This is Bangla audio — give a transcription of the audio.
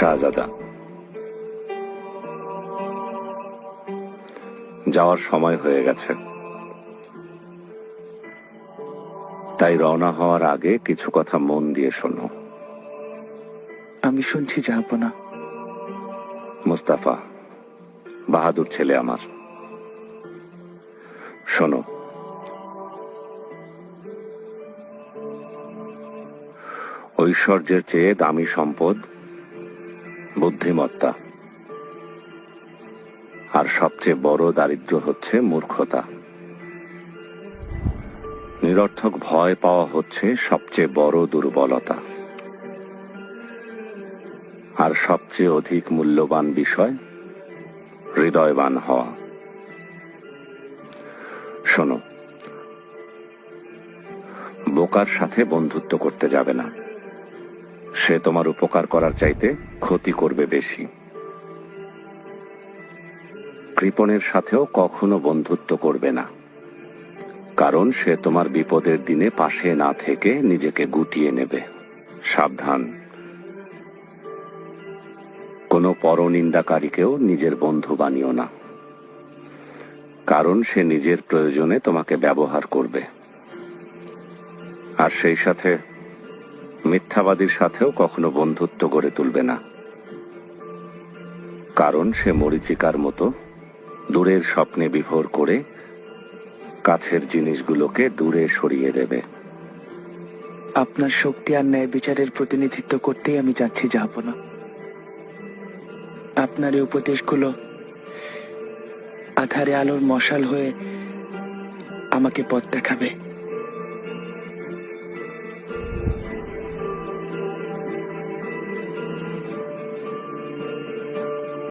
শাহজাদা। যাওয়ার সময় হয়ে গেছে, তাই রওনা হওয়ার আগে কিছু কথা মন দিয়ে শোনো। আমি শুনছি জাহাপনা। মুস্তাফা বাহাদুর ছেলে আমার, শোনো। ঐশ্বর্যের চেয়ে দামি সম্পদ বুদ্ধিমত্তা, আর সবচেয়ে বড় দারিদ্র্য হচ্ছে মূর্খতা। নিরর্থক ভয় পাওয়া হচ্ছে সবচেয়ে বড় দুর্বলতা, আর সবচেয়ে অধিক মূল্যবান বিষয় হৃদয়বান হওয়া। শোনো, বোকার সাথে বন্ধুত্ব করতে যাবে না। সে তোমার উপকার করার চাইতে ক্ষতি করবে বেশি। কৃপণের সাথেও কখনো বন্ধুত্ব করবে না, কারণ সে তোমার বিপদের দিনে পাশে না থেকে নিজেকে গুটিয়ে নেবে। সাবধান, কোনো পরনিন্দাকারীকেও নিজের বন্ধু বানিও না, কারণ সে নিজের প্রয়োজনে তোমাকে ব্যবহার করবে। আর সেই সাথে মিথ্যাবাদীর সাথেও কখনো বন্ধুত্ব গড়ে তুলবে না, কারণ সে মরীচিকার মতো দূরের স্বপ্নে বিভোর করে কাছের জিনিসগুলোকে দূরে সরিয়ে দেবে। আপনার শক্তি আর ন্যায় বিচারের প্রতিনিধিত্ব করতেই আমি যাচ্ছি জাহাপনা। আপনার এই উপদেশগুলো আধারে আলোর মশাল হয়ে আমাকে পথ দেখাবে।